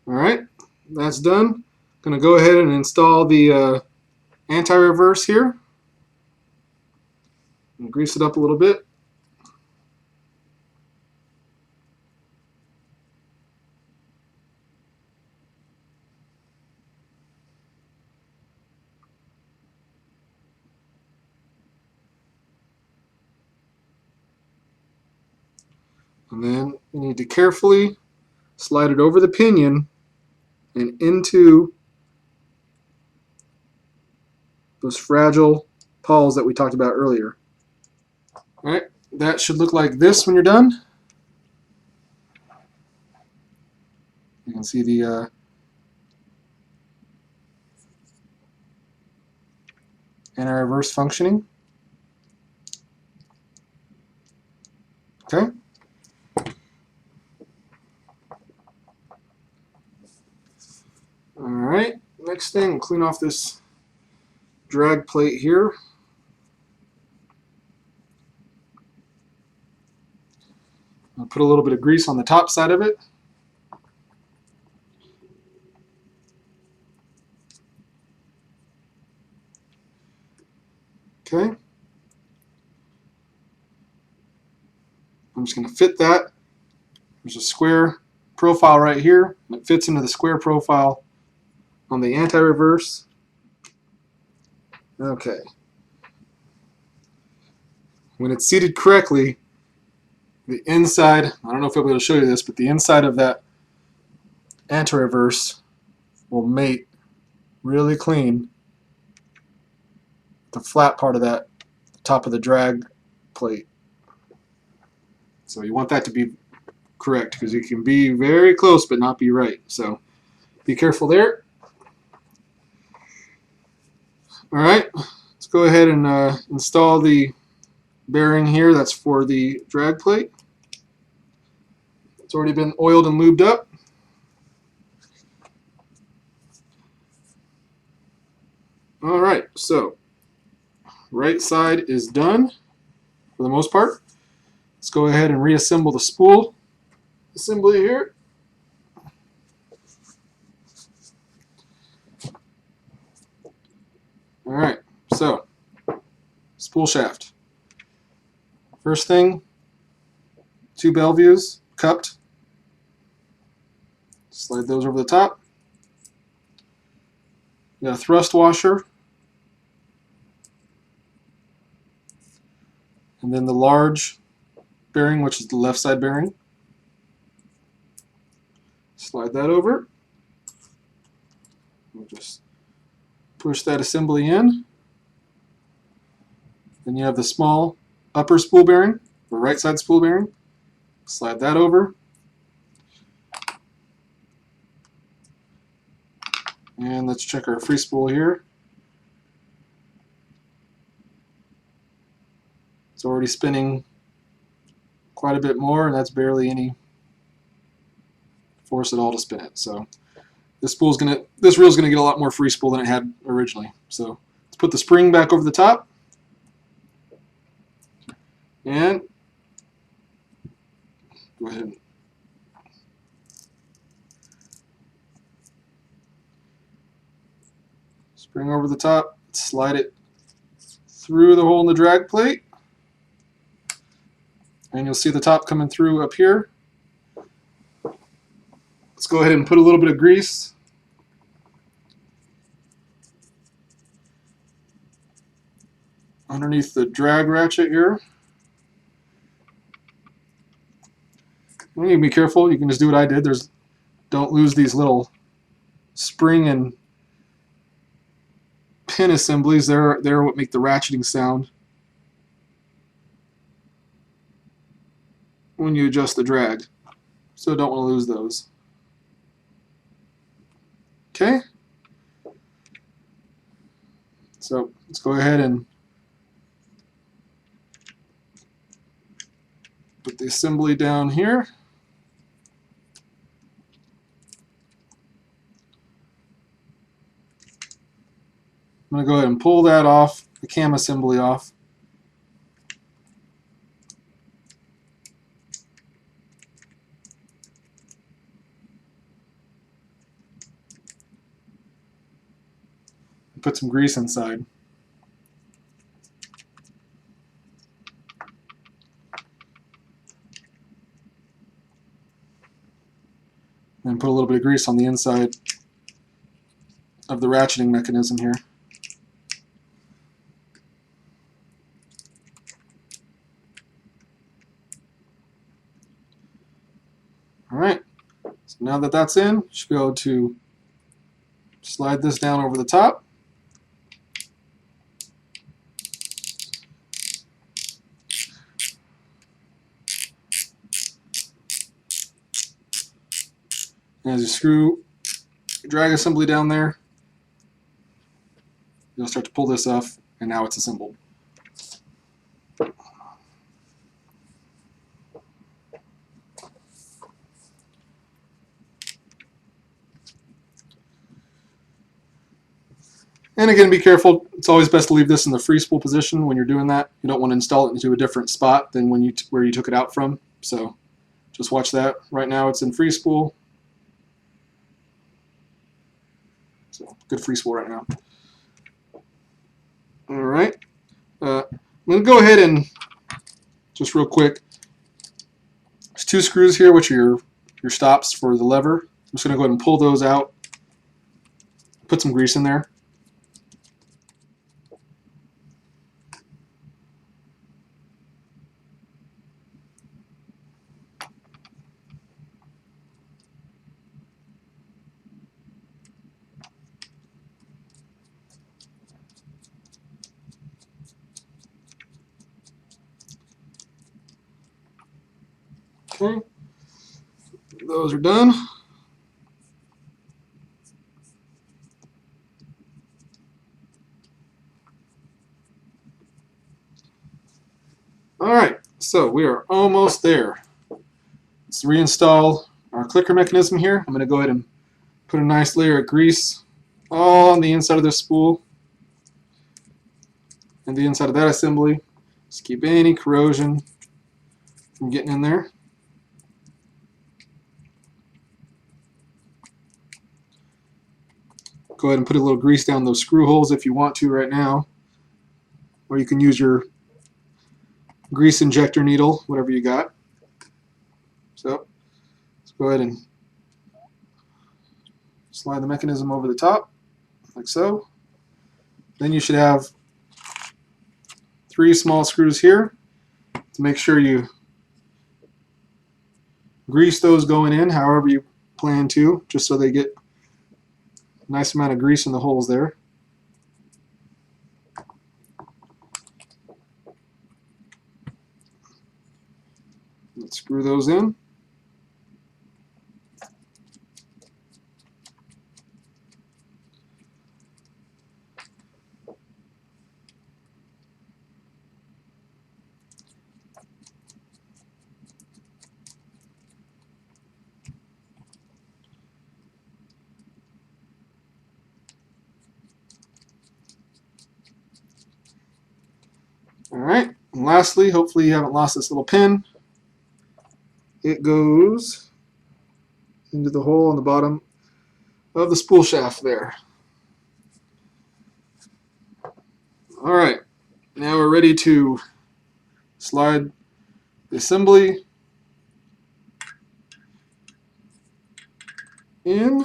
Alright, that's done. Going to go ahead and install the anti-reverse here. And grease it up a little bit. And then you need to carefully slide it over the pinion and into those fragile pawls that we talked about earlier. Alright, that should look like this when you're done. You can see the anti-reverse functioning. Okay. Alright, next thing, we'll clean off this drag plate here. I'll put a little bit of grease on the top side of it. Okay. I'm just going to fit that. There's a square profile right here. It fits into the square profile on the anti-reverse. Okay. When it's seated correctly, the inside, I don't know if I'll be able to show you this, but the inside of that anti-reverse will mate really clean the flat part of that top of the drag plate. So you want that to be correct because you can be very close but not be right. So be careful there. Alright, let's go ahead and install the bearing here. That's for the drag plate. It's already been oiled and lubed up. Alright, so right side is done for the most part. Let's go ahead and reassemble the spool assembly here. Alright, so spool shaft. First thing, 2 Bellevues cupped. Slide those over the top. You got a thrust washer. And then the large bearing, which is the left side bearing. Slide that over. We'll just push that assembly in. Then you have the small upper spool bearing, the right side spool bearing. Slide that over. And let's check our free spool here. It's already spinning quite a bit more, and that's barely any force at all to spin it. So this reel's gonna get a lot more free spool than it had originally. So let's put the spring back over the top, and go ahead and spring over the top, slide it through the hole in the drag plate, and you'll see the top coming through up here. Let's go ahead and put a little bit of grease underneath the drag ratchet here. You need to be careful. You can just do what I did. Don't lose these little spring and pin assemblies. They're what make the ratcheting sound when you adjust the drag. So don't want to lose those. Okay. So let's go ahead and put the assembly down here. I'm going to go ahead and pull that off, the cam assembly off. Put some grease inside. And put a little bit of grease on the inside of the ratcheting mechanism here. Alright, so now that that's in, you should be able to slide this down over the top. And as you screw your drag assembly down there, you'll start to pull this off, and now it's assembled. And again, be careful. It's always best to leave this in the free spool position when you're doing that. You don't want to install it into a different spot than when where you took it out from. So just watch that. Right now it's in free spool. So good free spool right now. All right. I'm going to go ahead and just real quick. There's 2 screws here, which are your stops for the lever. I'm just going to go ahead and pull those out. Put some grease in there. Okay, those are done. All right, so we are almost there. Let's reinstall our clicker mechanism here. I'm going to go ahead and put a nice layer of grease all on the inside of this spool and the inside of that assembly. Just keep any corrosion from getting in there. Go ahead and put a little grease down those screw holes if you want to right now, or you can use your grease injector needle, whatever you got. So let's go ahead and slide the mechanism over the top like so. Then you should have 3 small screws here to make sure you grease those going in however you plan to, just so they get a nice amount of grease in the holes there. Let's screw those in. Alright, and lastly, hopefully you haven't lost this little pin. It goes into the hole on the bottom of the spool shaft there. Alright, now we're ready to slide the assembly in.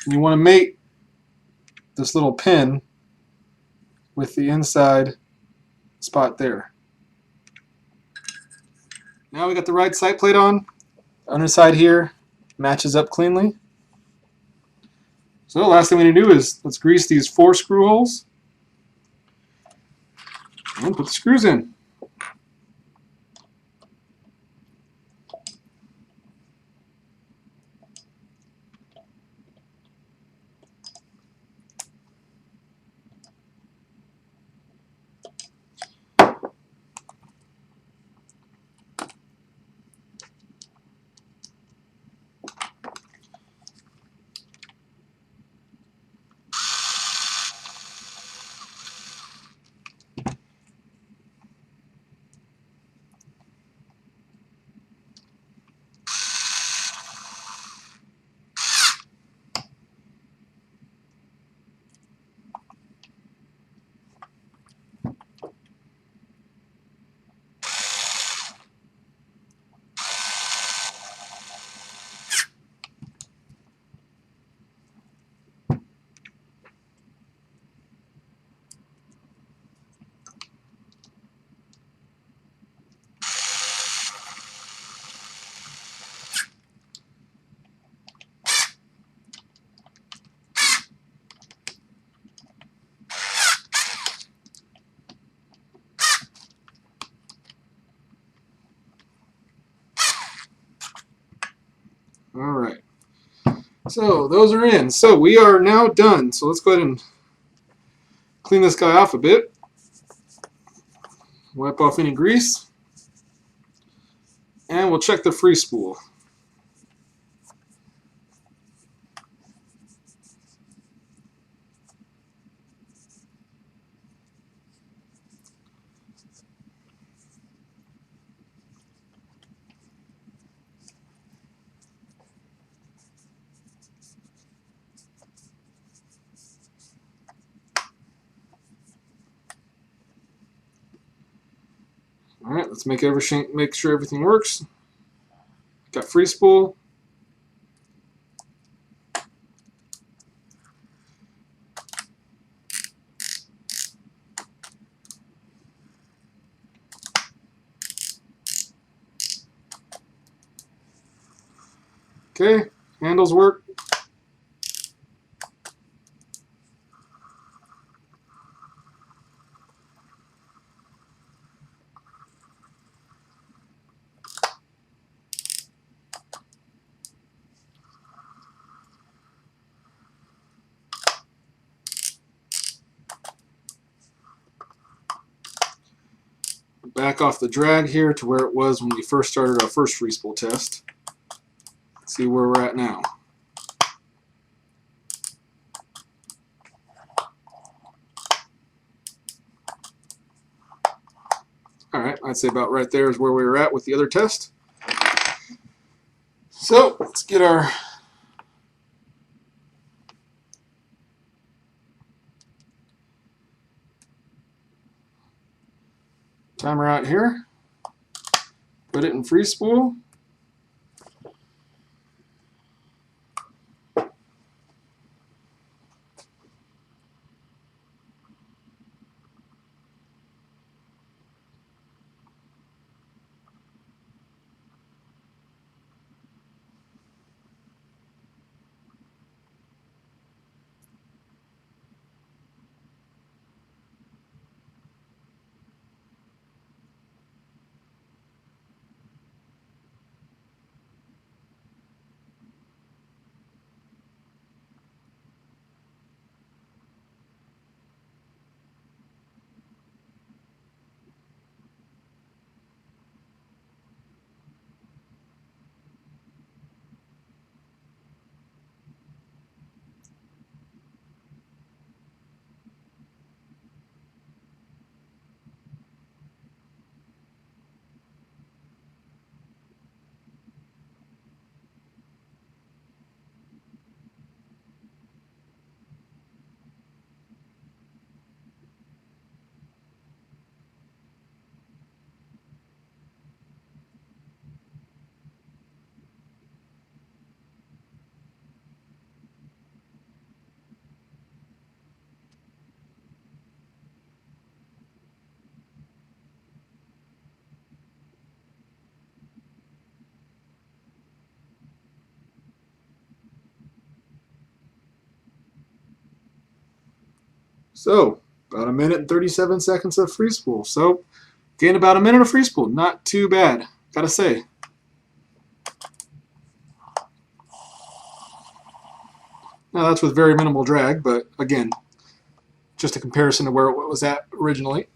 And you want to mate this little pin with the inside spot there. Now we got the right side plate on. The underside here matches up cleanly. So the last thing we need to do is let's grease these 4 screw holes and put the screws in. So those are in. So we are now done. So let's go ahead and clean this guy off a bit. Wipe off any grease. And we'll check the free spool. All right, let's make sure everything works. Got free spool. Okay, handles work. Back off the drag here to where it was when we first started our first free spool test. Let's see where we're at now. Alright, I'd say about right there is where we were at with the other test. So, let's get our timer out here. Put it in free spool. So, about 1 minute and 37 seconds of free spool. So, gained about 1 minute of free spool. Not too bad, gotta say. Now that's with very minimal drag, but again, just a comparison to where it was at originally.